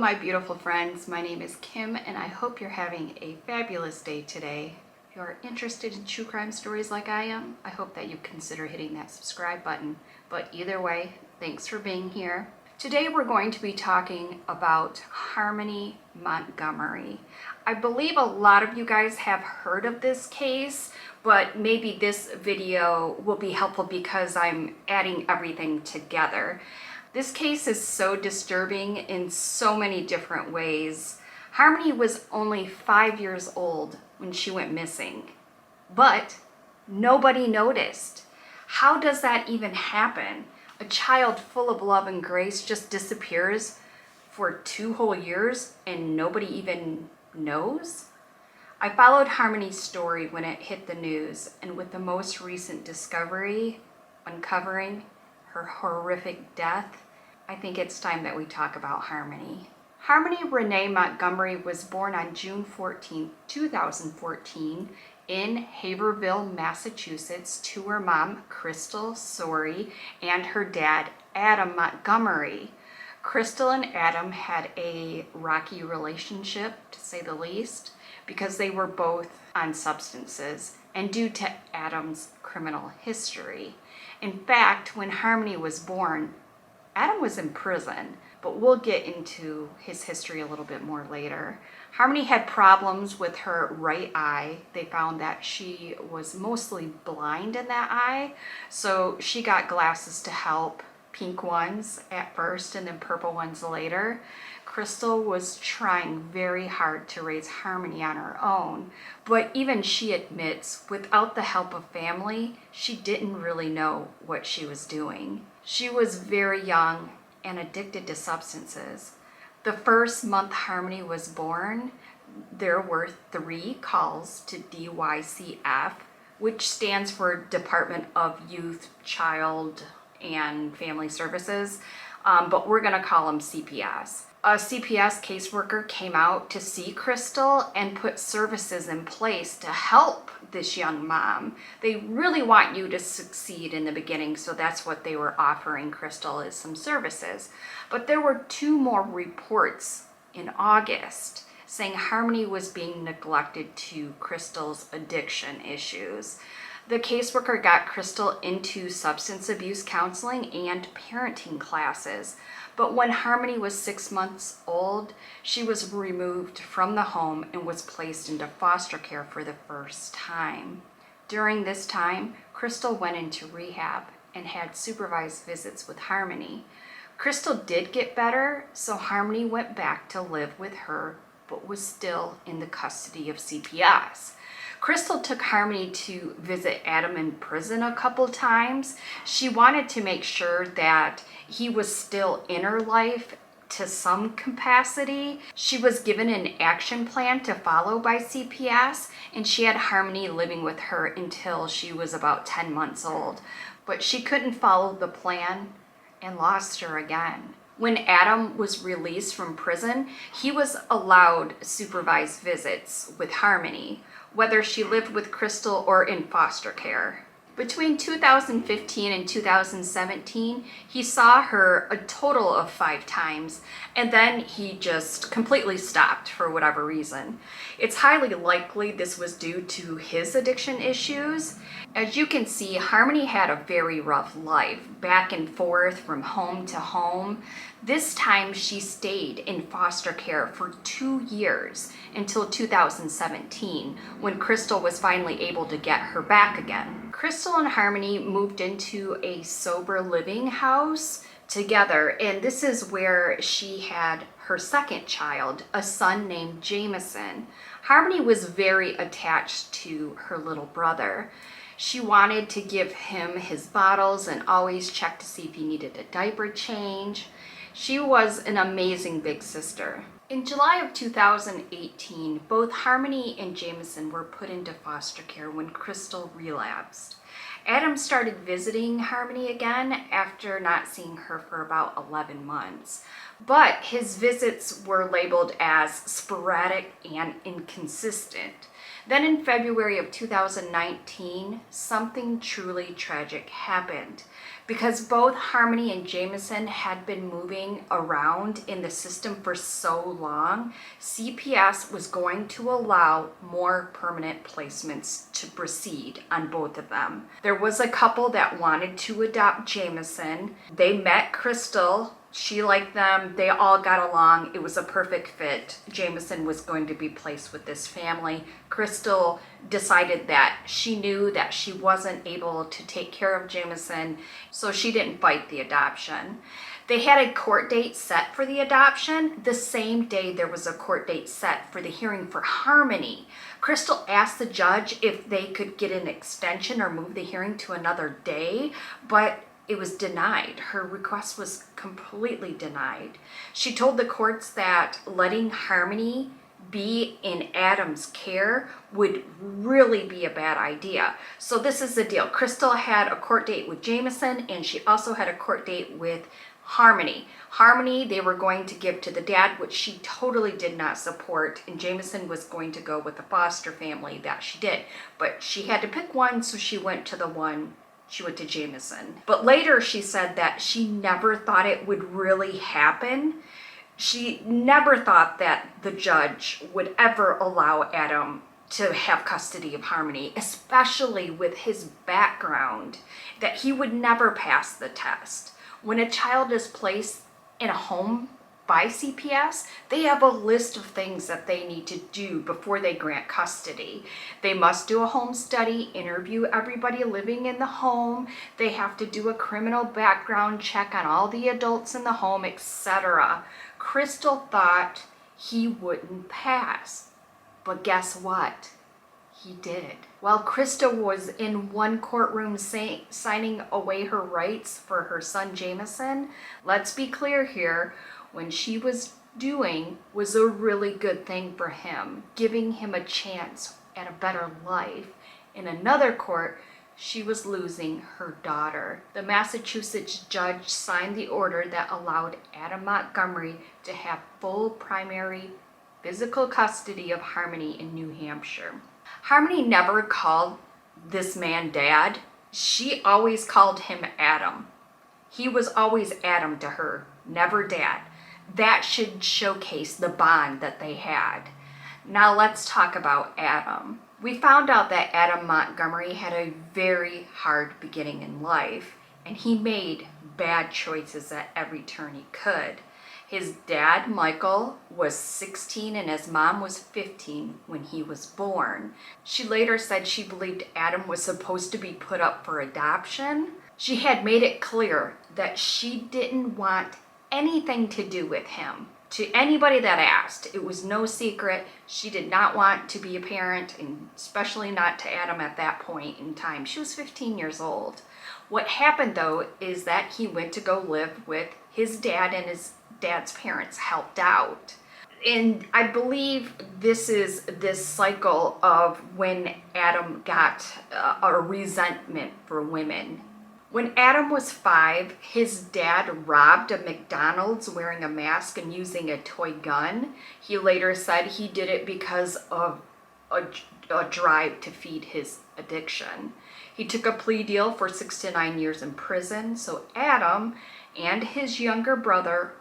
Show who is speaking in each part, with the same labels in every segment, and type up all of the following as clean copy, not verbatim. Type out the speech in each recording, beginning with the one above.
Speaker 1: my beautiful friends. My name is Kim and I hope you're having a fabulous day today. If you are interested in true crime stories like I am, I hope that you consider hitting that subscribe button. But either way, thanks for being here. Today we're going to be talking about Harmony Montgomery. I believe a lot of you guys have heard of this case, but maybe this video will be helpful because I'm adding everything together. This case is so disturbing in so many different ways. Harmony was only 5 years old when she went missing, but nobody noticed. How does that even happen? A child full of love and grace just disappears for 2 whole years and nobody even knows? I followed Harmony's story when it hit the news, and with the most recent discovery, uncovering her horrific death, I think it's time that we talk about Harmony. Harmony Renee Montgomery was born on June 14, 2014 in Haverhill, Massachusetts to her mom, Crystal Sorey, and her dad, Adam Montgomery. Crystal and Adam had a rocky relationship, to say the least, because they were both on substances and due to Adam's criminal history. In fact, when Harmony was born, Adam was in prison, but we'll get into his history a little bit more later. Harmony had problems with her right eye. They found that she was mostly blind in that eye, so she got glasses to help, pink ones at first and then purple ones later. Crystal was trying very hard to raise Harmony on her own, but even she admits without the help of family, she didn't really know what she was doing. She was very young and addicted to substances. The first month Harmony was born, there were 3 calls to DYCF, which stands for Department of Youth, Child, and Family Services, but we're gonna call them CPS. A CPS caseworker came out to see Crystal and put services in place to help this young mom. They really want you to succeed in the beginning, so that's what they were offering Crystal, is some services. But there were 2 more reports in August saying Harmony was being neglected to Crystal's addiction issues. The caseworker got Crystal into substance abuse counseling and parenting classes. But when Harmony was 6 months old, she was removed from the home and was placed into foster care for the first time. During this time, Crystal went into rehab and had supervised visits with Harmony. Crystal did get better, so Harmony went back to live with her, but was still in the custody of CPS. Crystal took Harmony to visit Adam in prison a couple times. She wanted to make sure that he was still in her life to some capacity. She was given an action plan to follow by CPS, and she had Harmony living with her until she was about 10 months old. But she couldn't follow the plan and lost her again. When Adam was released from prison, he was allowed supervised visits with Harmony, whether she lived with Crystal or in foster care. Between 2015 and 2017, he saw her a total of 5 times, and then he just completely stopped for whatever reason. It's highly likely this was due to his addiction issues. As you can see, Harmony had a very rough life, back and forth from home to home. This time she stayed in foster care for 2 years until 2017, when Crystal was finally able to get her back again. Crystal and Harmony moved into a sober living house together, and this is where she had her second child, a son named Jameson. Harmony was very attached to her little brother. She wanted to give him his bottles and always check to see if he needed a diaper change. She was an amazing big sister. In July of 2018, both Harmony and Jameson were put into foster care when Crystal relapsed. Adam started visiting Harmony again after not seeing her for about 11 months. but his visits were labeled as sporadic and inconsistent. Then in February of 2019, something truly tragic happened. Because both Harmony and Jameson had been moving around in the system for so long, CPS was going to allow more permanent placements to proceed on both of them. There was a couple that wanted to adopt Jameson. They met Crystal. She liked them. They all got along. It was a perfect fit. Jameson was going to be placed with this family. Crystal decided that she knew that she wasn't able to take care of Jameson, so she didn't fight the adoption. They had a court date set for the adoption. The same day there was a court date set for the hearing for Harmony. Crystal asked the judge if they could get an extension or move the hearing to another day, but it was denied. Her request was completely denied. She told the courts that letting Harmony be in Adam's care would really be a bad idea. So this is the deal. Crystal had a court date with Jameson, and she also had a court date with Harmony. Harmony they were going to give to the dad, which she totally did not support, and Jameson was going to go with the foster family that she did. But she had to pick one, so she went to Jameson. But later she said that she never thought it would really happen. She never thought that the judge would ever allow Adam to have custody of Harmony, especially with his background, that he would never pass the test. When a child is placed in a home by CPS, they have a list of things that they need to do before they grant custody. They must do a home study, interview everybody living in the home. They have to do a criminal background check on all the adults in the home, etc. Crystal thought he wouldn't pass, but guess what? He did. While Krista was in one courtroom signing away her rights for her son Jameson, let's be clear here, when she was doing was a really good thing for him, giving him a chance at a better life. In another court, she was losing her daughter. The Massachusetts judge signed the order that allowed Adam Montgomery to have full primary physical custody of Harmony in New Hampshire. Harmony never called this man dad. She always called him Adam. He was always Adam to her, never dad. That should showcase the bond that they had. Now let's talk about Adam. We found out that Adam Montgomery had a very hard beginning in life, and he made bad choices at every turn he could. His dad, Michael, was 16 and his mom was 15 when he was born. She later said she believed Adam was supposed to be put up for adoption. She had made it clear that she didn't want anything to do with him. To anybody that asked, it was no secret. She did not want to be a parent, and especially not to Adam at that point in time. She was 15 years old. What happened though is that he went to go live with his dad, and his dad's parents helped out. And I believe this is this cycle of when Adam got a resentment for women. When Adam was 5, his dad robbed a McDonald's wearing a mask and using a toy gun. He later said he did it because of a drive to feed his addiction. He took a plea deal for 6 to 9 years in prison, so Adam and his younger brother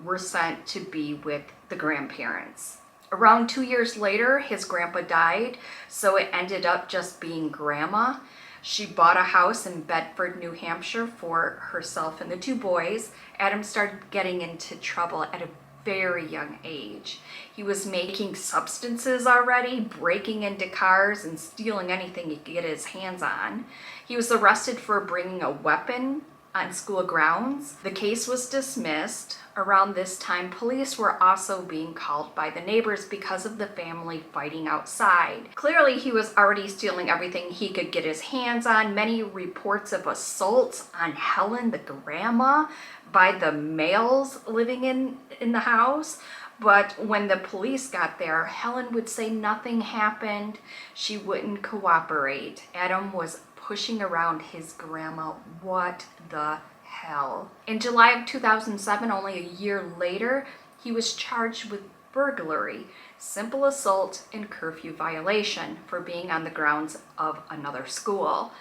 Speaker 1: were sent to be with the grandparents. Around 2 years later, his grandpa died, so it ended up just being grandma. She bought a house in Bedford, New Hampshire for herself and the 2 boys. Adam started getting into trouble at a very young age. He was making substances already, breaking into cars and stealing anything he could get his hands on. He was arrested for bringing a weapon on school grounds. The case was dismissed. Around this time, police were also being called by the neighbors because of the family fighting outside. Clearly, he was already stealing everything he could get his hands on. Many reports of assaults on Helen, the grandma, by the males living in the house. But when the police got there, Helen would say nothing happened. She wouldn't cooperate. Adam was pushing around his grandma. What the hell. In July of 2007, only a year later, he was charged with burglary, simple assault, and curfew violation for being on the grounds of another school.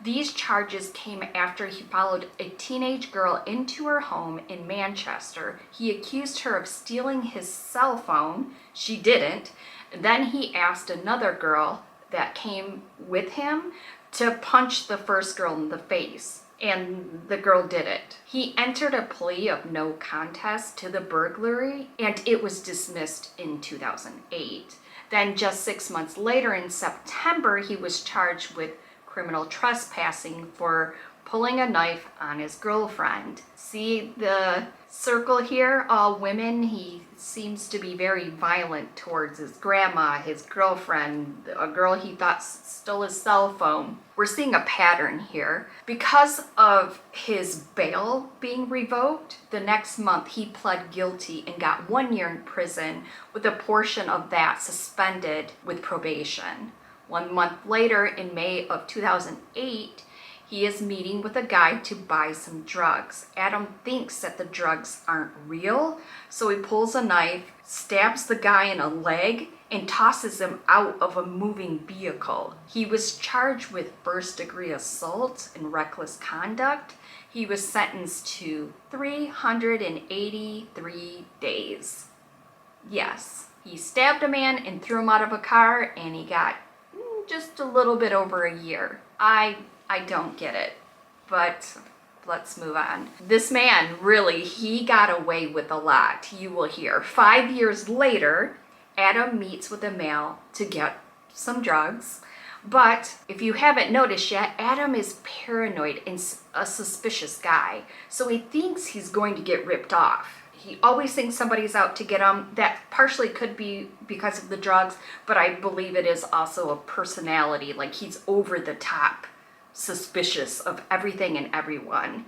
Speaker 1: These charges came after he followed a teenage girl into her home in Manchester. He accused her of stealing his cell phone. She didn't. Then he asked another girl that came with him to punch the first girl in the face, and the girl did it. He entered a plea of no contest to the burglary, and it was dismissed in 2008. Then just 6 months later, in September, he was charged with criminal trespassing for pulling a knife on his girlfriend. See the circle here? All women. He seems to be very violent towards his grandma, his girlfriend, a girl he thought stole his cell phone. We're seeing a pattern here. Because of his bail being revoked, the next month he pled guilty and got 1 year in prison, with a portion of that suspended with probation. 1 month later, in May of 2008, he is meeting with a guy to buy some drugs. Adam thinks that the drugs aren't real, so he pulls a knife, stabs the guy in a leg, and tosses him out of a moving vehicle. He was charged with first-degree assault and reckless conduct. He was sentenced to 383 days. Yes, he stabbed a man and threw him out of a car, and he got just a little bit over a year. I don't get it, but let's move on. This man, really, he got away with a lot, you will hear. 5 years later, Adam meets with a male to get some drugs. But if you haven't noticed yet, Adam is paranoid and a suspicious guy. So he thinks he's going to get ripped off. He always thinks somebody's out to get him. That partially could be because of the drugs, but I believe it is also a personality. Like, he's over the top suspicious of everything and everyone.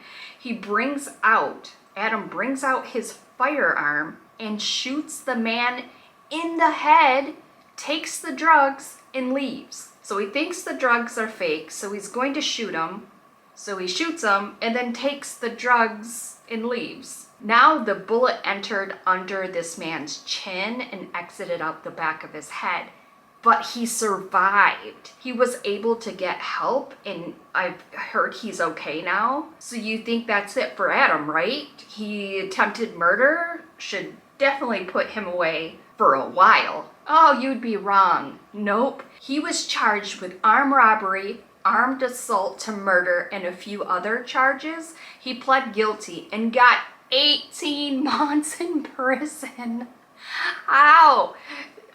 Speaker 1: Adam brings out his firearm and shoots the man in the head, takes the drugs, and leaves. So he thinks the drugs are fake, so he's going to shoot him. So he shoots him and then takes the drugs and leaves. Now the bullet entered under this man's chin and exited out the back of his head. But he survived. He was able to get help, and I've heard he's okay now. So you think that's it for Adam, right? He attempted murder, should definitely put him away for a while. Oh, you'd be wrong. Nope. He was charged with armed robbery, armed assault to murder, and a few other charges. He pled guilty and got 18 months in prison. Ow!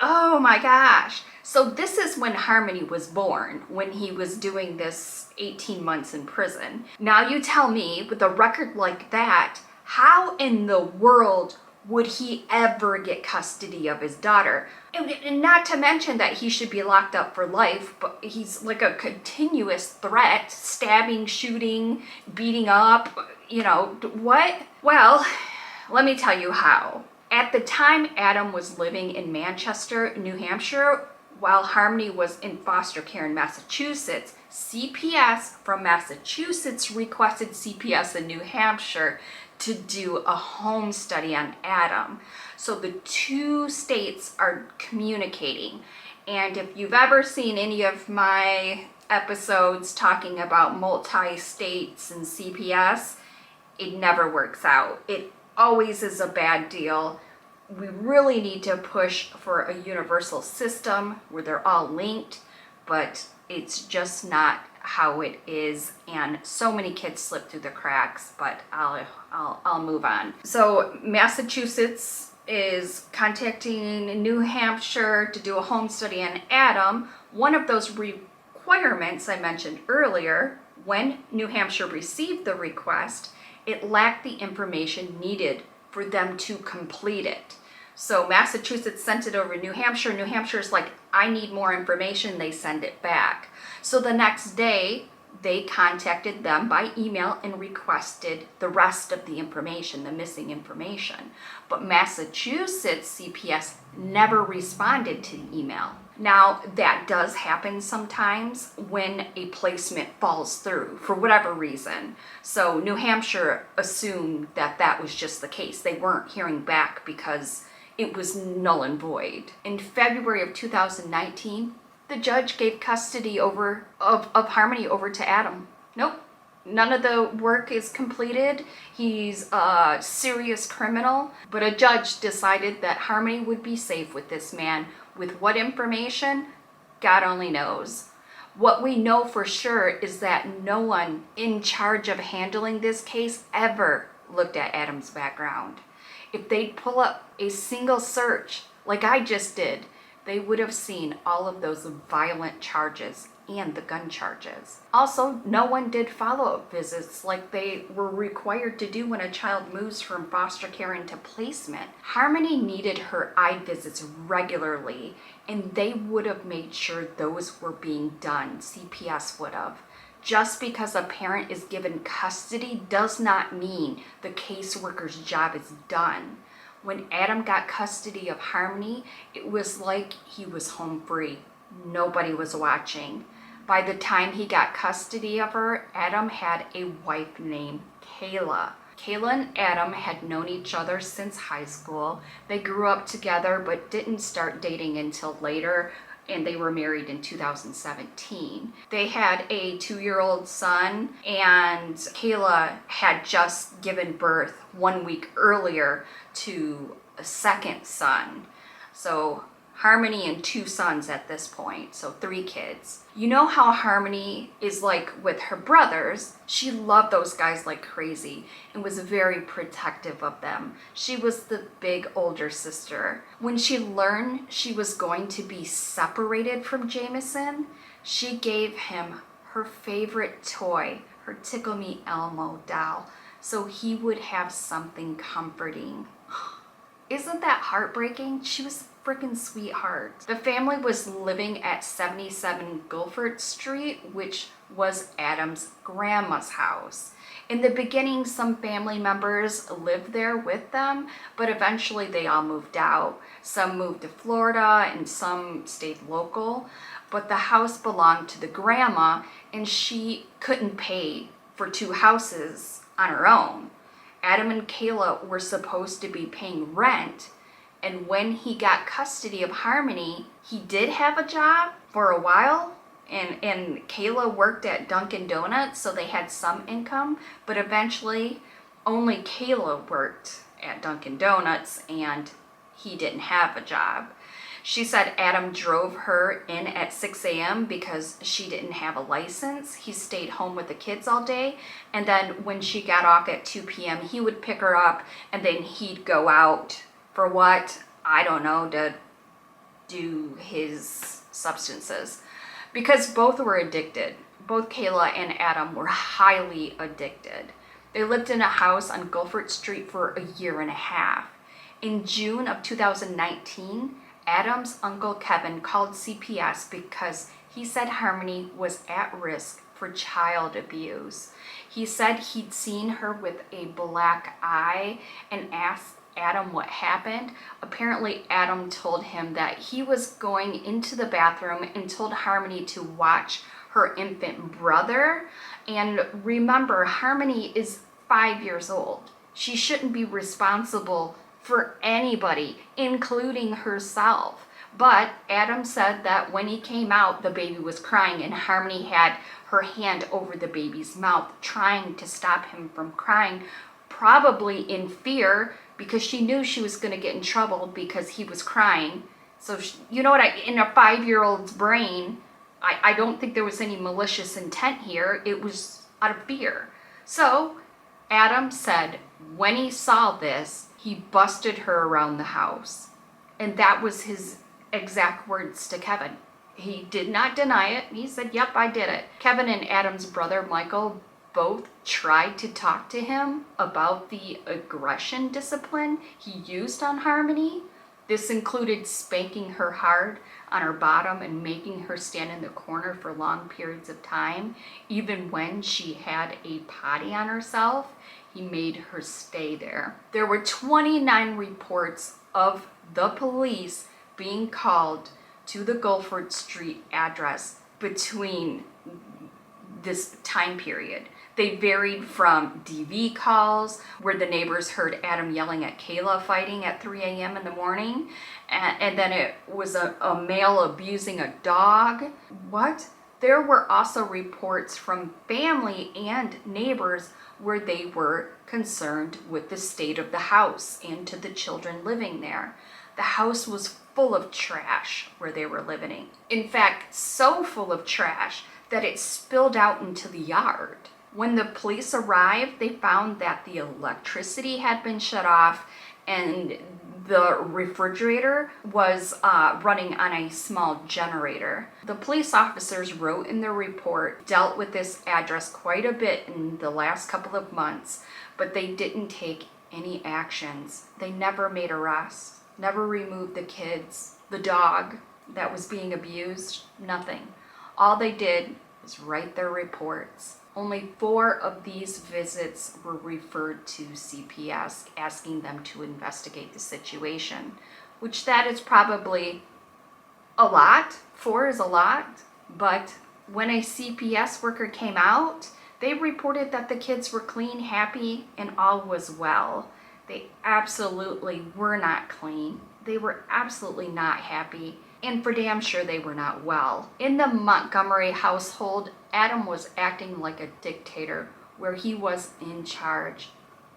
Speaker 1: Oh my gosh. So this is when Harmony was born, when he was doing this 18 months in prison. Now you tell me, with a record like that, how in the world would he ever get custody of his daughter? And not to mention that he should be locked up for life, but he's like a continuous threat, stabbing, shooting, beating up, what? Well, let me tell you how. At the time, Adam was living in Manchester, New Hampshire, while Harmony was in foster care in Massachusetts. CPS from Massachusetts requested CPS in New Hampshire to do a home study on Adam. So the two states are communicating. And if you've ever seen any of my episodes talking about multi-states and CPS, it never works out. It always is a bad deal. We really need to push for a universal system where they're all linked, but it's just not how it is, and so many kids slip through the cracks, but I'll move on. So Massachusetts is contacting New Hampshire to do a home study on Adam. One of those requirements I mentioned earlier, when New Hampshire received the request, it lacked the information needed for them to complete it. So Massachusetts sent it over to New Hampshire. New Hampshire's like, I need more information. They send it back. So the next day, they contacted them by email and requested the rest of the information, the missing information. But Massachusetts CPS never responded to the email. Now, that does happen sometimes when a placement falls through for whatever reason. So New Hampshire assumed that that was just the case. They weren't hearing back because it was null and void. In February of 2019, the judge gave custody of Harmony over to Adam. Nope. None of the work is completed. He's a serious criminal, but a judge decided that Harmony would be safe with this man. With what information? God only knows. What we know for sure is that no one in charge of handling this case ever looked at Adam's background. If they'd pull up a single search, like I just did, they would have seen all of those violent charges and the gun charges. Also, no one did follow-up visits like they were required to do when a child moves from foster care into placement. Harmony needed her eye visits regularly, and they would have made sure those were being done. CPS would have. Just because a parent is given custody does not mean the caseworker's job is done. When Adam got custody of Harmony, it was like he was home free. Nobody was watching. By the time he got custody of her, Adam had a wife named Kayla. Kayla and Adam had known each other since high school. They grew up together but didn't start dating until later, and they were married in 2017. They had a 2-year-old son, and Kayla had just given birth 1 week earlier to a second son. So Harmony and 2 sons at this point, so 3 kids. You know how Harmony is like with her brothers? She loved those guys like crazy and was very protective of them. She was the big older sister. When she learned she was going to be separated from Jameson, she gave him her favorite toy, her Tickle Me Elmo doll, so he would have something comforting. Isn't that heartbreaking? She was a freaking sweetheart. The family was living at 77 Guilford Street, which was Adam's grandma's house. In the beginning, some family members lived there with them, but eventually they all moved out. Some moved to Florida and some stayed local, but the house belonged to the grandma and she couldn't pay for 2 houses on her own. Adam and Kayla were supposed to be paying rent, and when he got custody of Harmony, he did have a job for a while, and Kayla worked at Dunkin' Donuts, so they had some income, but eventually only Kayla worked at Dunkin' Donuts, and he didn't have a job. She said Adam drove her in at 6 a.m. because she didn't have a license. He stayed home with the kids all day. And then when she got off at 2 p.m., he would pick her up and then he'd go out for what? I don't know, to do his substances. Because both were addicted. Both Kayla and Adam were highly addicted. They lived in a house on Guilford Street for a year and a half. In June of 2019, Adam's uncle Kevin called CPS because he said Harmony was at risk for child abuse. He said he'd seen her with a black eye and asked Adam what happened. Apparently, Adam told him that he was going into the bathroom and told Harmony to watch her infant brother. And remember, Harmony is 5 years old. She shouldn't be responsible for anybody, including herself. But Adam said that when he came out, the baby was crying and Harmony had her hand over the baby's mouth, trying to stop him from crying, probably in fear because she knew she was going to get in trouble because he was crying. So, you know what, in a 5-year-old's brain, I don't think there was any malicious intent here. It was out of fear. So Adam said when he saw this, he busted her around the house. And that was his exact words to Kevin. He did not deny it. He said, yep, I did it. Kevin and Adam's brother, Michael, both tried to talk to him about the aggression discipline he used on Harmony. This included spanking her hard on her bottom and making her stand in the corner for long periods of time. Even when she had a potty on herself, he made her stay there. There were 29 reports of the police being called to the Guilford Street address between this time period. They varied from DV calls where the neighbors heard Adam yelling at Kayla fighting at 3 a.m. in the morning, and then it was a male abusing a dog. What? There were also reports from family and neighbors where they were concerned with the state of the house and to the children living there. The house was full of trash where they were living. In fact, so full of trash that it spilled out into the yard. When the police arrived, they found that the electricity had been shut off and the refrigerator was running on a small generator. The police officers wrote in their report, dealt with this address quite a bit in the last couple of months, but they didn't take any actions. They never made arrests, never removed the kids, the dog that was being abused, nothing. All they did was write their reports. Only 4 of these visits were referred to CPS, asking them to investigate the situation, which that is probably a lot. 4 is a lot, but when a CPS worker came out, they reported that the kids were clean, happy, and all was well. They absolutely were not clean. They were absolutely not happy. And for damn sure they were not well. In the Montgomery household, Adam was acting like a dictator where he was in charge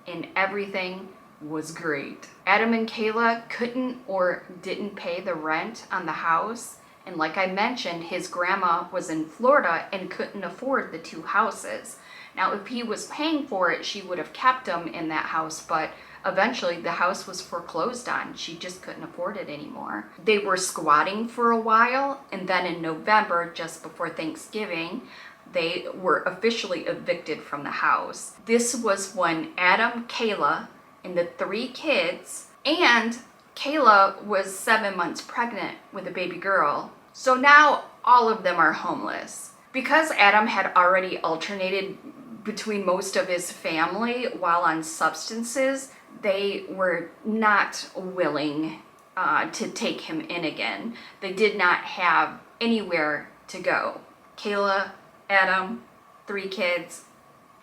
Speaker 1: and everything was great. Adam and Kayla couldn't or didn't pay the rent on the house. And like I mentioned, his grandma was in Florida and couldn't afford the 2 houses. Now, if he was paying for it, she would have kept him in that house, but eventually the house was foreclosed on. She just couldn't afford it anymore. They were squatting for a while, and then in November, just before Thanksgiving, they were officially evicted from the house. This was when Adam, Kayla, and the 3 kids, and Kayla was 7 months pregnant with a baby girl. So now all of them are homeless. Because Adam had already alternated between most of his family while on substances, they were not willing to take him in again. They did not have anywhere to go. Kayla, Adam, 3 kids,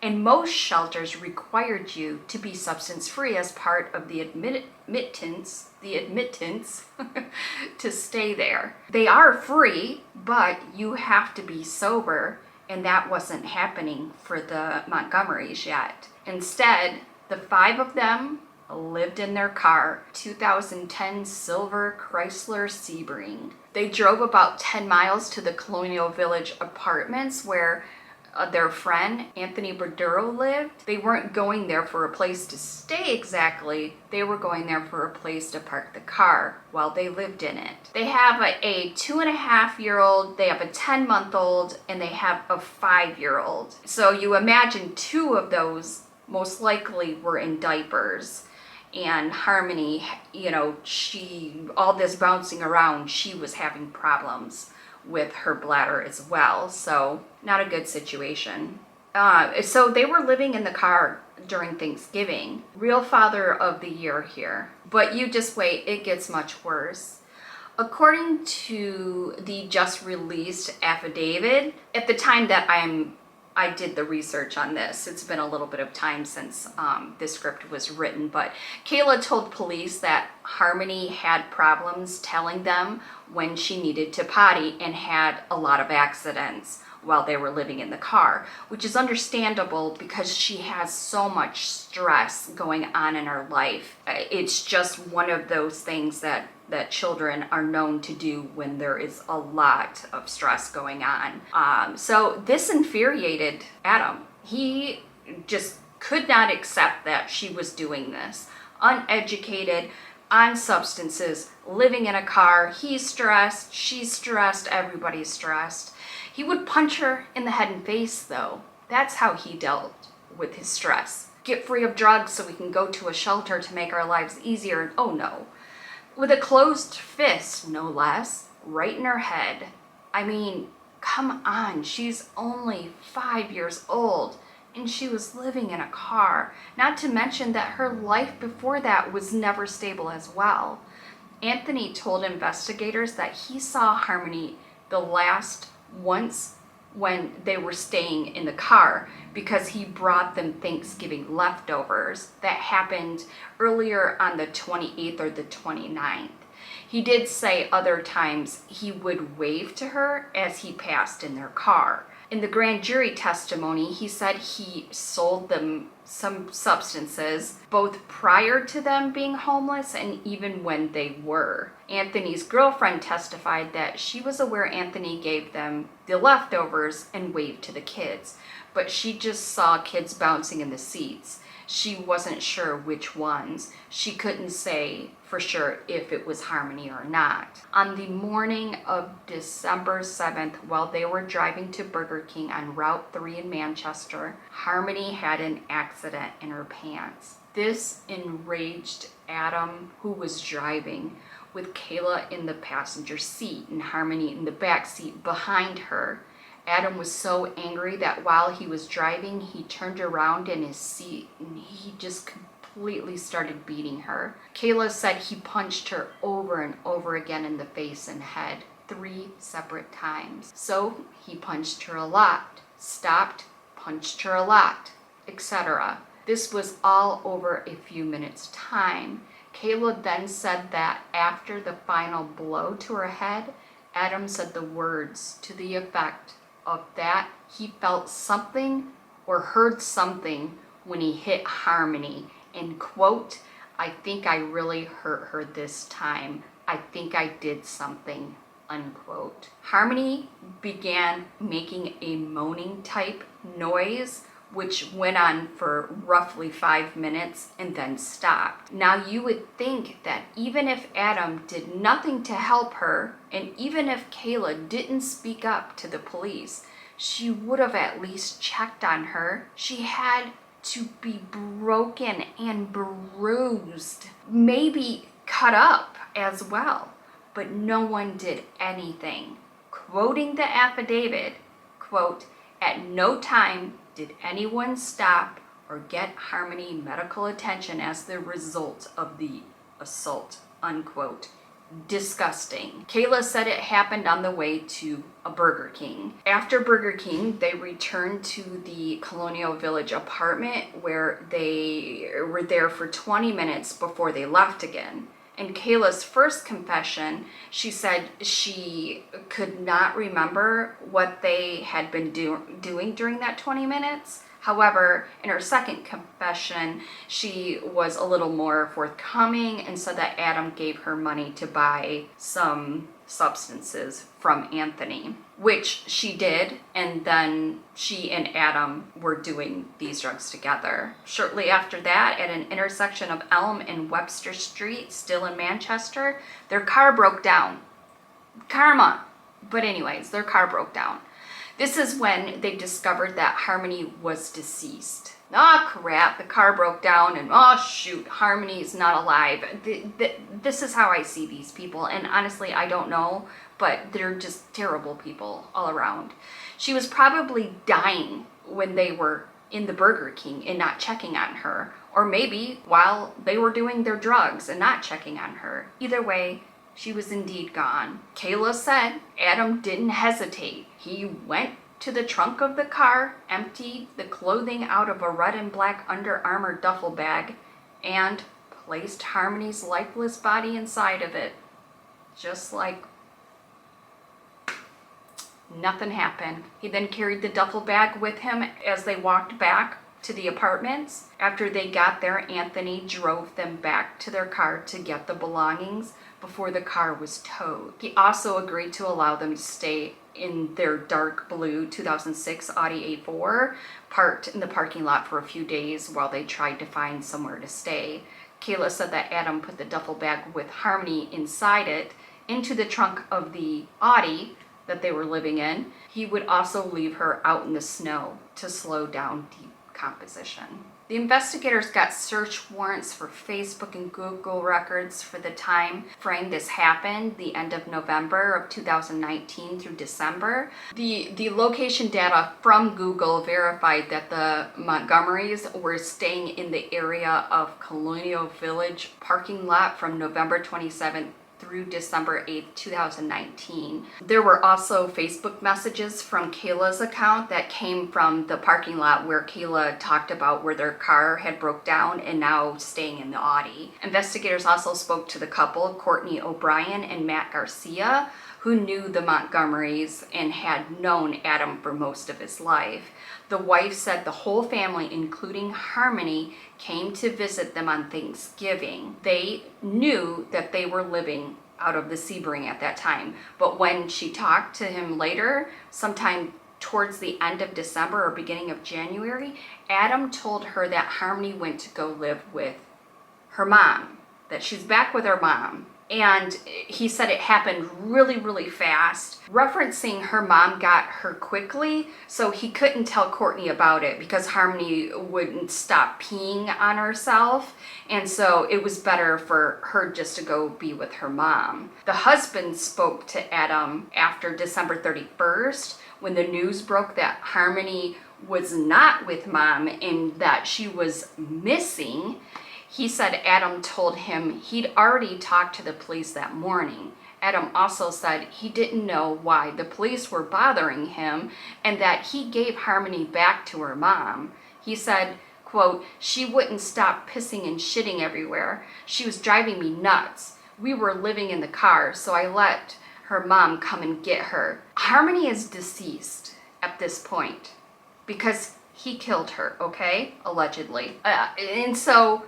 Speaker 1: and most shelters required you to be substance free as part of the admittance to stay there. They are free, but you have to be sober, and that wasn't happening for the Montgomerys yet. Instead, the 5 of them lived in their car, 2010 silver Chrysler Sebring. They drove about 10 miles to the Colonial Village apartments where their friend Anthony Borduro lived. They weren't going there for a place to stay exactly. They were going there for a place to park the car while they lived in it. They have a 2.5-year-old, they have a 10-month-old, and they have a 5-year-old. So you imagine 2 of those most likely were in diapers. And Harmony, all this bouncing around, she was having problems with her bladder as well. So not a good situation. So they were living in the car during Thanksgiving. Real father of the year here. But you just wait, it gets much worse. According to the just released affidavit, at the time that I did the research on this, it's been a little bit of time since this script was written, but Kayla told police that Harmony had problems telling them when she needed to potty and had a lot of accidents while they were living in the car, which is understandable because she has so much stress going on in her life. It's just one of those things that children are known to do when there is a lot of stress going on. So this infuriated Adam. He just could not accept that she was doing this. Uneducated, on substances, living in a car. He's stressed, she's stressed, everybody's stressed. He would punch her in the head and face, though. That's how he dealt with his stress. Get free of drugs so we can go to a shelter to make our lives easier. Oh no. With a closed fist, no less, right in her head. I mean, come on, she's only 5 years old and she was living in a car. Not to mention that her life before that was never stable as well. Anthony told investigators that he saw Harmony the last once when they were staying in the car because he brought them Thanksgiving leftovers that happened earlier on the 28th or the 29th. He did say other times he would wave to her as he passed in their car. In the grand jury testimony, he said he sold them some substances both prior to them being homeless and even when they were. Anthony's girlfriend testified that she was aware Anthony gave them the leftovers and waved to the kids, but she just saw kids bouncing in the seats. She wasn't sure which ones. She couldn't say for sure if it was Harmony or not. On the morning of December 7th, while they were driving to Burger King on Route 3 in Manchester, Harmony had an accident in her pants. This enraged Adam, who was driving, with Kayla in the passenger seat and Harmony in the back seat behind her. Adam was so angry that while he was driving, he turned around in his seat and he just completely started beating her. Kayla said he punched her over and over again in the face and head 3 separate times. So he punched her a lot, stopped, punched her a lot, etc. This was all over a few minutes' time. Kayla then said that after the final blow to her head, Adam said the words to the effect of that he felt something or heard something when he hit Harmony, and quote, "I think I really hurt her this time. I think I did something," unquote. Harmony began making a moaning type noise, which went on for roughly 5 minutes and then stopped. Now you would think that even if Adam did nothing to help her, and even if Kayla didn't speak up to the police, she would have at least checked on her. She had to be broken and bruised, maybe cut up as well, but no one did anything. Quoting the affidavit, quote, "At no time did anyone stop or get Harmony medical attention as the result of the assault," unquote. Disgusting. Kayla said it happened on the way to a Burger King. After Burger King, they returned to the Colonial Village apartment where they were there for 20 minutes before they left again. In Kayla's first confession, she said she could not remember what they had been doing during that 20 minutes. However, in her second confession, she was a little more forthcoming and said that Adam gave her money to buy some substances from Anthony, which she did, and then she and Adam were doing these drugs together. Shortly after that, at an intersection of Elm and Webster Street, still in Manchester, their car broke down. Karma! But anyways, their car broke down. This is when they discovered that Harmony was deceased. Ah, crap, the car broke down and oh shoot, Harmony's not alive. This is how I see these people, and honestly, I don't know, but they're just terrible people all around. She was probably dying when they were in the Burger King and not checking on her, or maybe while they were doing their drugs and not checking on her. Either way, she was indeed gone. Kayla said Adam didn't hesitate. He went to the trunk of the car, emptied the clothing out of a red and black Under Armour duffel bag, and placed Harmony's lifeless body inside of it. Just like nothing happened. He then carried the duffel bag with him as they walked back to the apartments. After they got there, Anthony drove them back to their car to get the belongings before the car was towed. He also agreed to allow them to stay in their dark blue 2006 Audi A4, parked in the parking lot for a few days while they tried to find somewhere to stay. Kayla said that Adam put the duffel bag with Harmony inside it into the trunk of the Audi that they were living in. He would also leave her out in the snow to slow down decomposition. The investigators got search warrants for Facebook and Google records for the time frame this happened, the end of November of 2019 through December. The location data from Google verified that the Montgomerys were staying in the area of Colonial Village parking lot from November 27th through December 8th, 2019. There were also Facebook messages from Kayla's account that came from the parking lot where Kayla talked about where their car had broke down and now staying in the Audi. Investigators also spoke to the couple, Courtney O'Brien and Matt Garcia, who knew the Montgomerys and had known Adam for most of his life. The wife said the whole family, including Harmony, came to visit them on Thanksgiving. They knew that they were living out of the Sebring at that time, but when she talked to him later, sometime towards the end of December or beginning of January, Adam told her that Harmony went to go live with her mom, that she's back with her mom. And he said it happened really, really fast, referencing her mom got her quickly, so he couldn't tell Courtney about it because Harmony wouldn't stop peeing on herself, and so it was better for her just to go be with her mom. The husband spoke to Adam after December 31st when the news broke that Harmony was not with mom and that she was missing. He said Adam told him he'd already talked to the police that morning. Adam also said he didn't know why the police were bothering him and that he gave Harmony back to her mom. He said, quote, "She wouldn't stop pissing and shitting everywhere. She was driving me nuts. We were living in the car, so I let her mom come and get her." Harmony is deceased at this point because he killed her, okay? Allegedly. And so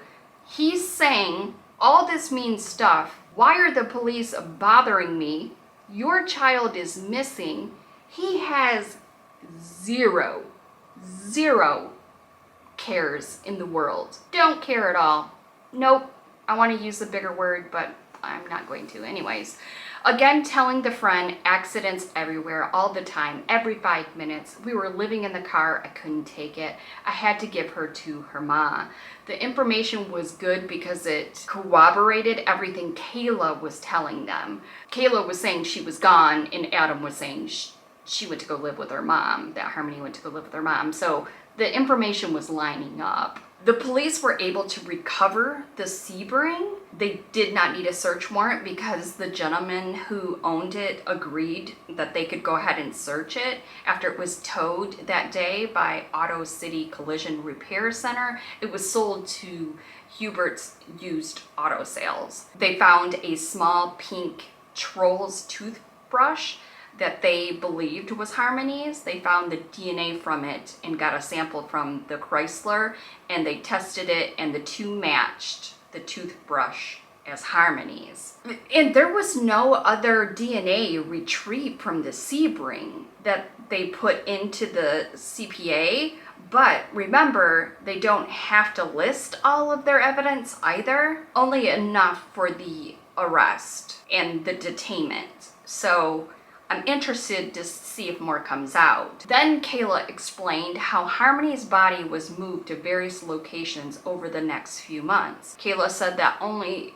Speaker 1: he's saying, all this means stuff. Why are the police bothering me? Your child is missing. He has zero cares in the world. Don't care at all. Nope. I want to use a bigger word, but I'm not going to anyways. Again, telling the friend, accidents everywhere, all the time, every 5 minutes. We were living in the car. I couldn't take it. I had to give her to her ma. The information was good because it corroborated everything Kayla was telling them. Kayla was saying she was gone, and Adam was saying she went to go live with her mom, that Harmony went to go live with her mom. So the information was lining up. The police were able to recover the Sebring. They did not need a search warrant because the gentleman who owned it agreed that they could go ahead and search it after it was towed that day by Auto City Collision Repair Center. It was sold to Hubert's used auto sales. They found a small pink Trolls toothbrush that they believed was Harmony's. They found the DNA from it and got a sample from the Chrysler, and they tested it, and the two matched the toothbrush as Harmony's. And there was no other DNA retrieved from the Sebring that they put into the CPA, but remember, they don't have to list all of their evidence either, only enough for the arrest and the detainment. So I'm interested to see if more comes out. Then Kayla explained how Harmony's body was moved to various locations over the next few months. Kayla said that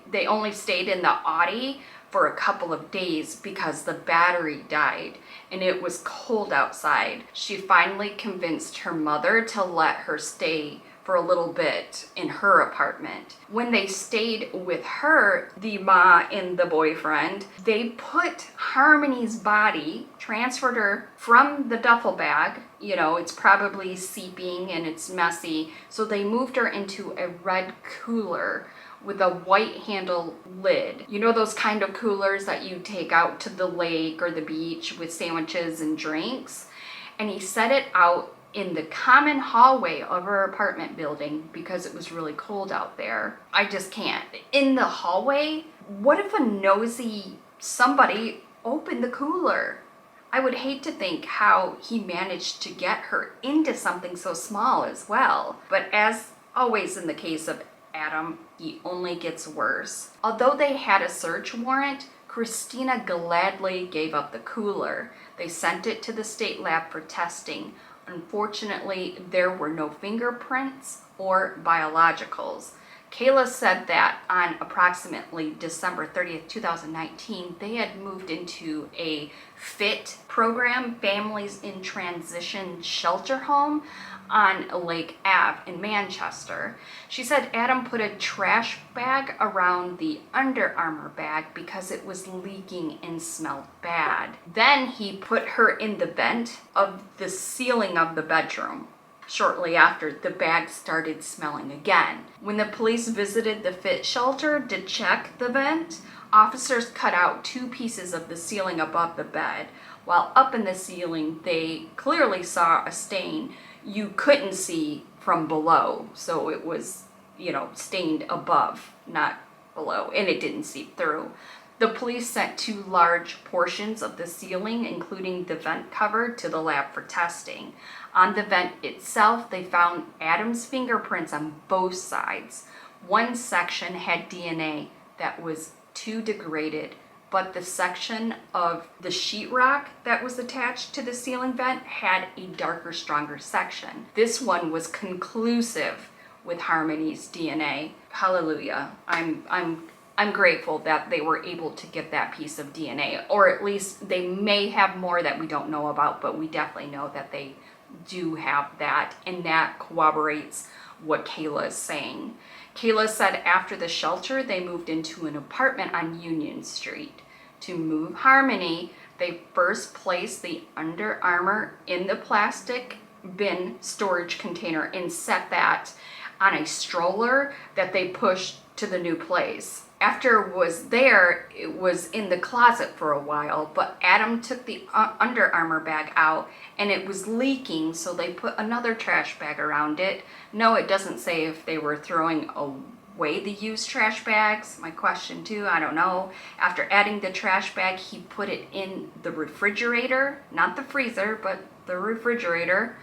Speaker 1: they only stayed in the Audi for a couple of days because the battery died and it was cold outside. She finally convinced her mother to let her stay for a little bit in her apartment. When they stayed with her, the ma and the boyfriend, they put Harmony's body, transferred her from the duffel bag, it's probably seeping and it's messy, so they moved her into a red cooler with a white handle lid. Those kind of coolers that you take out to the lake or the beach with sandwiches and drinks? And he set it out in the common hallway of her apartment building because it was really cold out there. I just can't. In the hallway? What if a nosy somebody opened the cooler? I would hate to think how he managed to get her into something so small as well. But as always in the case of Adam, he only gets worse. Although they had a search warrant, Christina gladly gave up the cooler. They sent it to the state lab for testing. Unfortunately, there were no fingerprints or biologicals. Kayla said that on approximately December 30th, 2019, they had moved into a FIT program, Families in Transition Shelter Home, on Lake Ave in Manchester. She said Adam put a trash bag around the Under Armour bag because it was leaking and smelled bad. Then he put her in the vent of the ceiling of the bedroom. Shortly after, the bag started smelling again. When the police visited the FIT shelter to check the vent, officers cut out 2 pieces of the ceiling above the bed. While up in the ceiling, they clearly saw a stain you couldn't see from below. So it was, stained above, not below, and it didn't seep through. The police sent 2 large portions of the ceiling, including the vent cover, to the lab for testing. On the vent itself, they found Adam's fingerprints on both sides. One section had DNA that was too degraded, but the section of the sheetrock that was attached to the ceiling vent had a darker, stronger section. This one was conclusive with Harmony's DNA. Hallelujah. I'm grateful that they were able to get that piece of DNA, or at least they may have more that we don't know about, but we definitely know that they do have that, and that corroborates what Kayla is saying. Kayla said after the shelter, they moved into an apartment on Union Street. To move Harmony, they first placed the Under Armour in the plastic bin storage container and set that on a stroller that they pushed to the new place. After it was there, it was in the closet for a while, but Adam took the Under Armour bag out and it was leaking, so they put another trash bag around it. No, it doesn't say if they were throwing away the used trash bags. My question too, I don't know. After adding the trash bag, he put it in the refrigerator, not the freezer, but the refrigerator.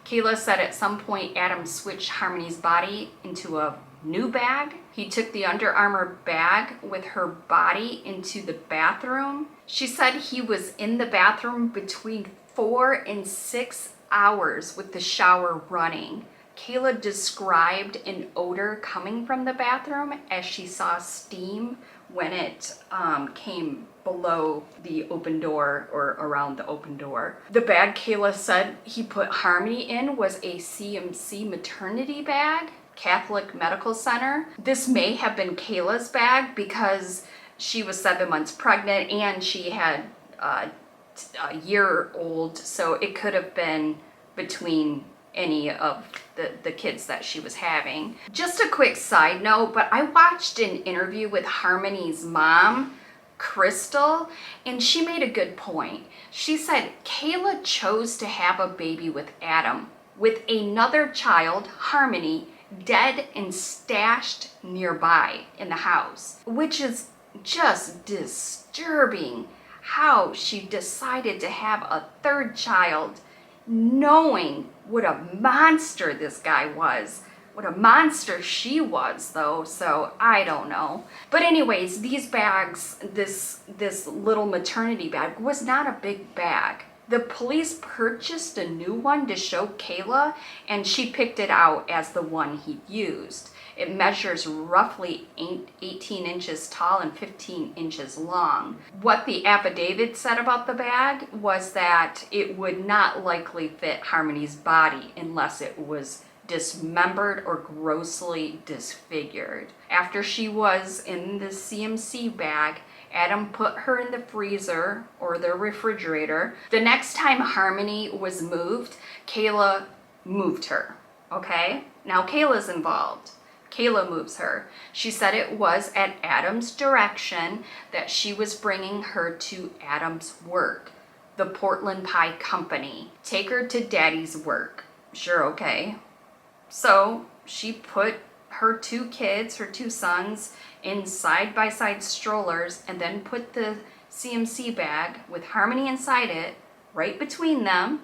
Speaker 1: Kayla said at some point Adam switched Harmony's body into a new bag. He took the Under Armour bag with her body into the bathroom. She said he was in the bathroom between 4 and 6 hours with the shower running. Kayla described an odor coming from the bathroom as she saw steam when it came below the open door or around the open door. The bag Kayla said he put Harmony in was a CMC maternity bag, Catholic Medical Center. This may have been Kayla's bag because she was 7 months pregnant and she had a year-old, so it could have been between any of the kids that she was having. Just a quick side note, but I watched an interview with Harmony's mom, Crystal, and she made a good point. She said Kayla chose to have a baby with Adam, with another child, Harmony, dead and stashed nearby in the house, which is just disturbing how she decided to have a third child knowing what a monster this guy was. What a monster she was, though, so I don't know. But anyways, these bags, this little maternity bag was not a big bag. The police purchased a new one to show Kayla, and she picked it out as the one he used. It measures roughly 18 inches tall and 15 inches long. What the affidavit said about the bag was that it would not likely fit Harmony's body unless it was dismembered or grossly disfigured. After she was in the CMC bag, Adam put her in the freezer or the refrigerator. The next time Harmony was moved, Kayla moved her, okay? Now Kayla's involved. Kayla moves her. She said it was at Adam's direction that she was bringing her to Adam's work, the Portland Pie Company. Take her to Daddy's work. Sure, okay. So she put her 2 kids, her 2 sons, in side-by-side strollers and then put the CMC bag with Harmony inside it right between them.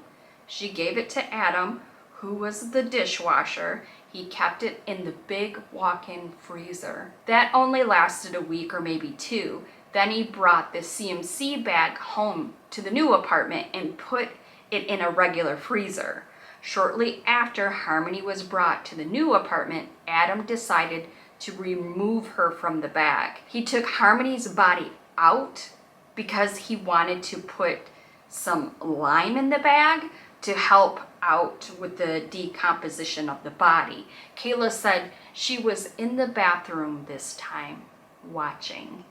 Speaker 1: She gave it to Adam, who was the dishwasher. He kept it in the big walk-in freezer. That only lasted a week or maybe 2. Then he brought the CMC bag home to the new apartment and put it in a regular freezer. Shortly after Harmony was brought to the new apartment, Adam decided to remove her from the bag. He took Harmony's body out because he wanted to put some lime in the bag to help out with the decomposition of the body. Kayla said she was in the bathroom this time watching.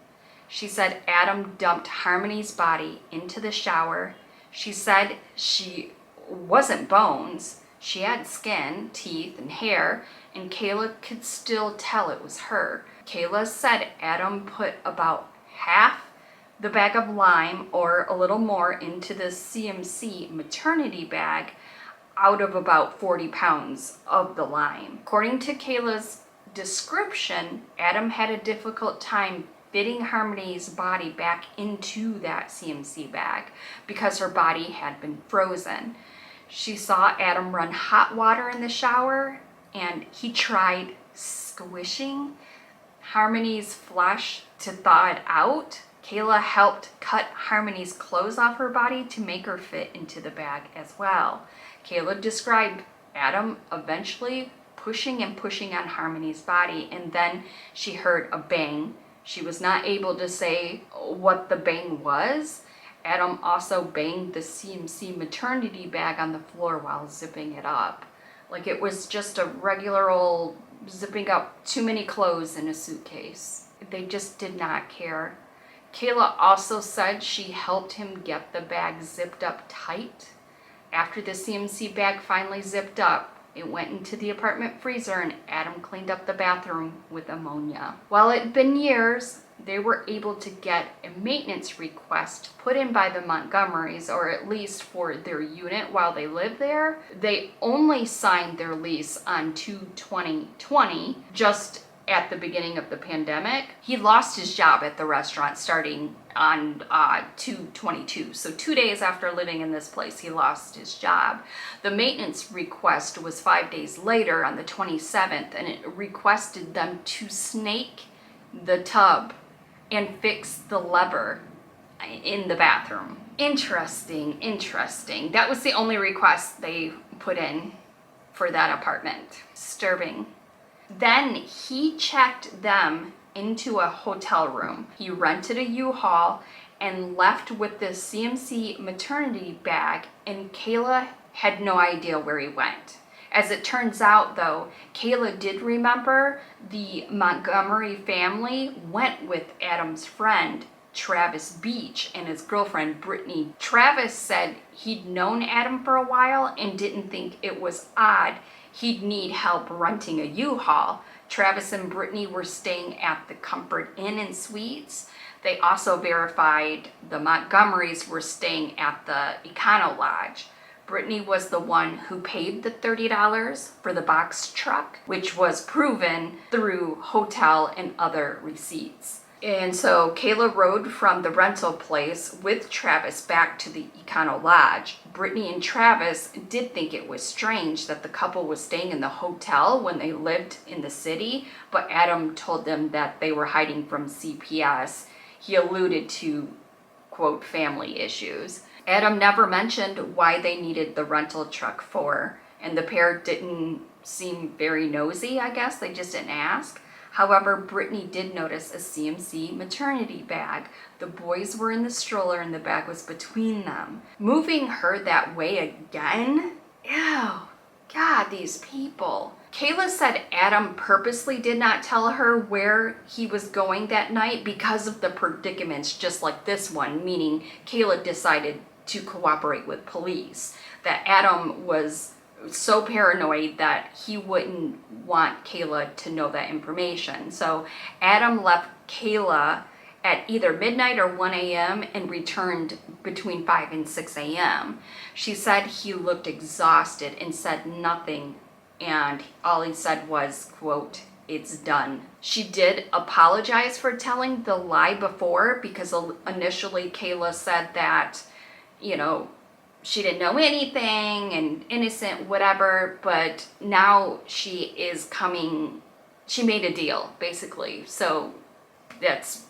Speaker 1: She said Adam dumped Harmony's body into the shower. She said she wasn't bones. She had skin, teeth, and hair, and Kayla could still tell it was her. Kayla said Adam put about half the bag of lime or a little more into the CMC maternity bag out of about 40 pounds of the lime. According to Kayla's description, Adam had a difficult time fitting Harmony's body back into that CMC bag because her body had been frozen. She saw Adam run hot water in the shower, and he tried squishing Harmony's flesh to thaw it out. Kayla helped cut Harmony's clothes off her body to make her fit into the bag as well. Kayla described Adam eventually pushing and pushing on Harmony's body, and then she heard a bang. She was not able to say what the bang was. Adam also banged the CMC maternity bag on the floor while zipping it up. Like it was just a regular old zipping up too many clothes in a suitcase. They just did not care. Kayla also said she helped him get the bag zipped up tight. After the CMC bag finally zipped up, it went into the apartment freezer and Adam cleaned up the bathroom with ammonia. While it had been years, they were able to get a maintenance request put in by the Montgomerys, or at least for their unit while they lived there. They only signed their lease on 2/20/20, just at the beginning of the pandemic. He lost his job at the restaurant starting on 2/22. So 2 days after living in this place, he lost his job. The maintenance request was 5 days later on the 27th, and it requested them to snake the tub and fix the lever in the bathroom. Interesting. That was the only request they put in for that apartment. Disturbing. Then he checked them into a hotel room. He rented a U-Haul and left with the CMC maternity bag, and Kayla had no idea where he went. As it turns out, though, Kayla did remember the Montgomery family went with Adam's friend, Travis Beach, and his girlfriend, Brittany. Travis said he'd known Adam for a while and didn't think it was odd he'd need help renting a U-Haul. Travis and Brittany were staying at the Comfort Inn and Suites. They also verified the Montgomerys were staying at the Econo Lodge. Brittany was the one who paid the $30 for the box truck, which was proven through hotel and other receipts. And so Kayla rode from the rental place with Travis back to the Econo Lodge. Brittany and Travis did think it was strange that the couple was staying in the hotel when they lived in the city, but Adam told them that they were hiding from CPS. He alluded to, quote, family issues. Adam never mentioned why they needed the rental truck for, and the pair didn't seem very nosy, I guess. They just didn't ask. However, Brittany did notice a CMC maternity bag. The boys were in the stroller and the bag was between them. Moving her that way again? Ew, God, these people. Kayla said Adam purposely did not tell her where he was going that night because of the predicaments just like this one, meaning Kayla decided to cooperate with police. That Adam was so paranoid that he wouldn't want Kayla to know that information. So Adam left Kayla at either midnight or 1 a.m. and returned between 5 and 6 a.m. She said he looked exhausted and said nothing, and all he said was, quote, "It's done." She did apologize for telling the lie before, because initially Kayla said that, you know, she didn't know anything and innocent, whatever, but now she made a deal, basically. So that's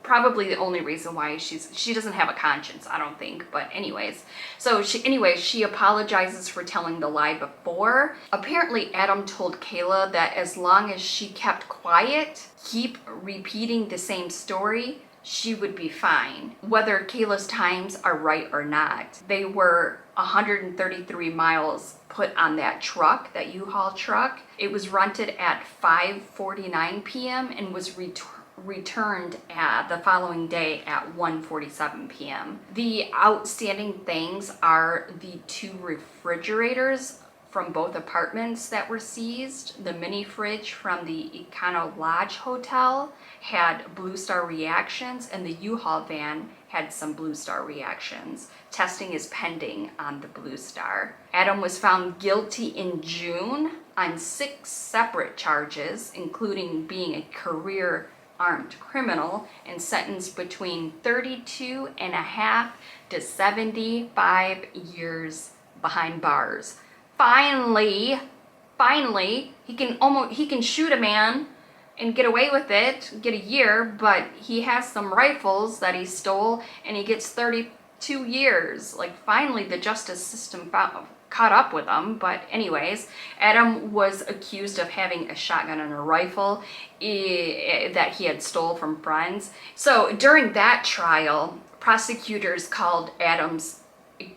Speaker 1: probably the only reason why she doesn't have a conscience, I don't think. But anyways, so she apologizes for telling the lie before. Apparently Adam told Kayla that as long as she kept quiet, keep repeating the same story, she would be fine, whether Kayla's times are right or not. They were 133 miles put on that truck, that U-Haul truck. It was rented at 5:49 p.m. and was returned the following day at 1:47 p.m. The outstanding things are the 2 refrigerators from both apartments that were seized. The mini fridge from the Econo Lodge Hotel had Blue Star reactions, and the U-Haul van had some Blue Star reactions. Testing is pending on the Blue Star. Adam was found guilty in June on 6 separate charges, including being a career armed criminal, and sentenced between 32 and a half to 75 years behind bars. Finally, he can shoot a man and get away with it, get a year, but he has some rifles that he stole and he gets 32 years. Like, finally the justice system caught up with him. But anyways, Adam was accused of having a shotgun and a rifle that he had stole from friends. So during that trial, prosecutors called Adam's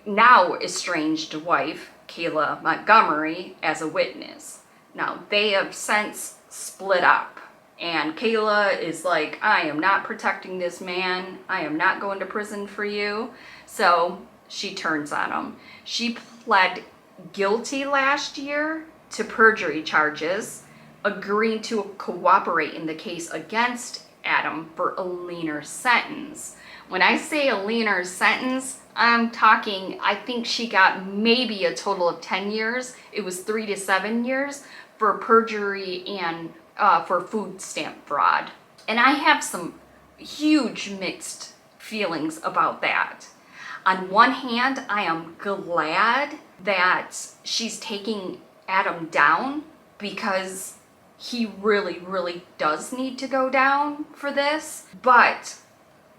Speaker 1: now estranged wife, Kayla Montgomery, as a witness. Now, they have since split up, and Kayla is like, I am not protecting this man. I am not going to prison for you. So she turns on him. She pled guilty last year to perjury charges, agreeing to cooperate in the case against Adam for a leaner sentence. When I say a leaner sentence, I'm talking, I think she got maybe a total of 10 years. It was 3 to 7 years for perjury and for food stamp fraud. And I have some huge mixed feelings about that. On one hand, I am glad that she's taking Adam down, because he really, really does need to go down for this. But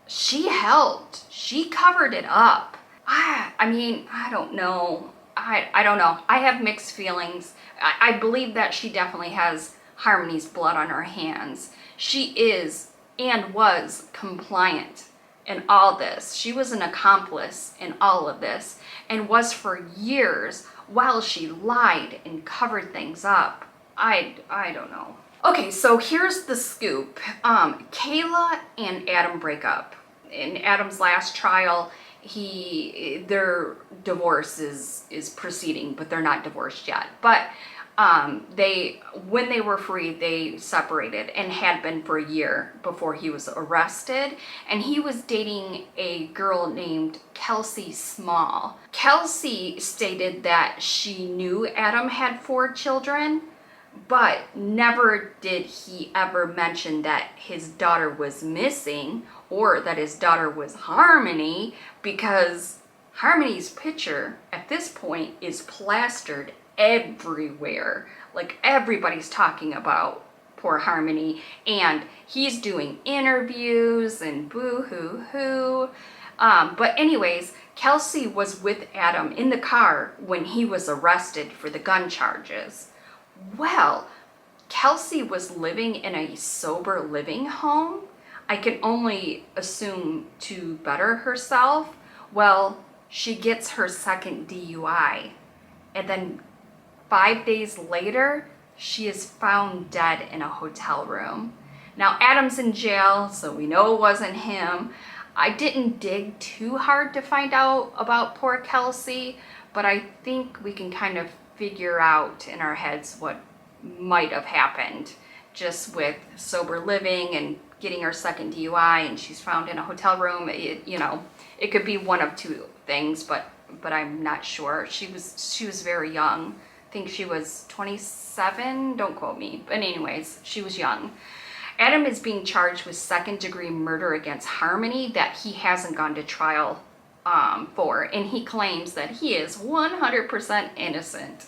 Speaker 1: she helped. She covered it up. I mean, I don't know. I don't know. I have mixed feelings. I believe that she definitely has Harmony's blood on her hands. She is and was compliant in all this. She was an accomplice in all of this, and was for years, while she lied and covered things up. I don't know. Okay, so here's the scoop. Kayla and Adam break up. In Adam's last trial, their divorce is proceeding, but they're not divorced yet. But when they were free, they separated, and had been for a year before he was arrested. And he was dating a girl named Kelsey Small. Kelsey stated that she knew Adam had 4 children, but never did he ever mention that his daughter was missing, or that his daughter was Harmony, because Harmony's picture at this point is plastered everywhere. Like, everybody's talking about poor Harmony, and he's doing interviews and boo-hoo-hoo. But anyways, Kelsey was with Adam in the car when he was arrested for the gun charges. Well, Kelsey was living in a sober living home. I can only assume to better herself. Well, she gets her second DUI, and then 5 days later, she is found dead in a hotel room. Now, Adam's in jail, so we know it wasn't him. I didn't dig too hard to find out about poor Kelsey, but I think we can kind of figure out in our heads what might have happened, just with sober living and getting her second DUI, and she's found in a hotel room. It could be one of 2 things, but I'm not sure. She was very young. I think she was 27, don't quote me. But anyways, she was young. Adam is being charged with 2nd-degree murder against Harmony that he hasn't gone to trial for, and he claims that he is 100% innocent.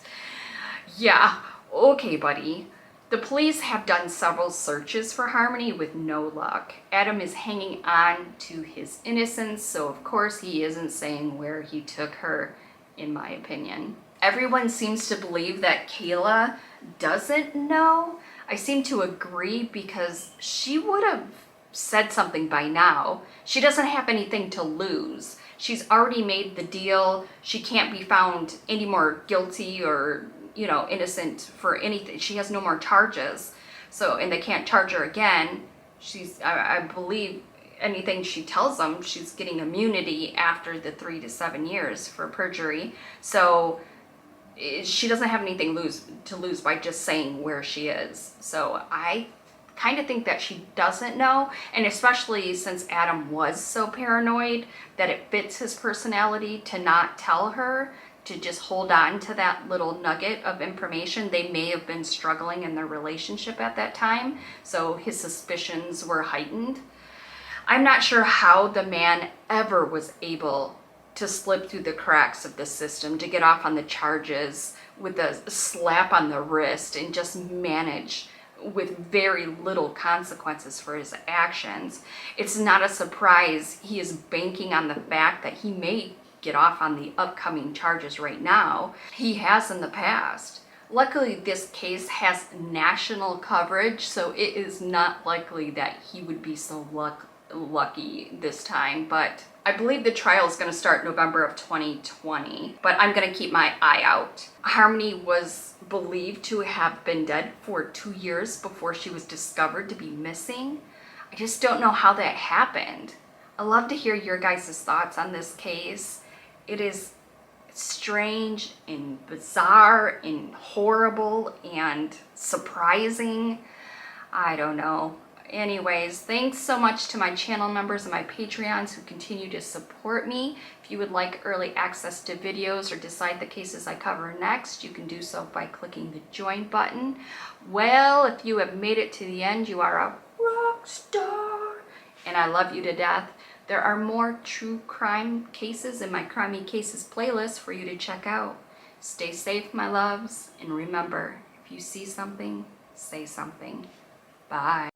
Speaker 1: Yeah, okay, buddy. The police have done several searches for Harmony with no luck. Adam is hanging on to his innocence, so of course he isn't saying where he took her, in my opinion. Everyone seems to believe that Kayla doesn't know. I seem to agree because she would have said something by now. She doesn't have anything to lose. She's already made the deal. She can't be found any more guilty or innocent for anything. She has no more charges. So, and they can't charge her again. I believe anything she tells them, she's getting immunity after the 3 to 7 years for perjury. So she doesn't have anything to lose by just saying where she is. So I kind of think that she doesn't know, and especially since Adam was so paranoid that it fits his personality to not tell her, to just hold on to that little nugget of information. They may have been struggling in their relationship at that time, so his suspicions were heightened. I'm not sure how the man ever was able to slip through the cracks of the system, to get off on the charges with a slap on the wrist and just manage with very little consequences for his actions. It's not a surprise he is banking on the fact that he may get off on the upcoming charges right now. He has in the past. Luckily, this case has national coverage, so it is not likely that he would be so lucky this time, but I believe the trial is going to start November of 2020, but I'm going to keep my eye out. Harmony was believed to have been dead for 2 years before she was discovered to be missing. I just don't know how that happened. I'd love to hear your guys' thoughts on this case. It is strange and bizarre and horrible and surprising. I don't know. Anyways, thanks so much to my channel members and my Patreons who continue to support me. If you would like early access to videos or decide the cases I cover next, you can do so by clicking the join button. Well, if you have made it to the end, you are a rock star, and I love you to death. There are more true crime cases in my Crimey Cases playlist for you to check out. Stay safe, my loves, and remember, if you see something, say something. Bye.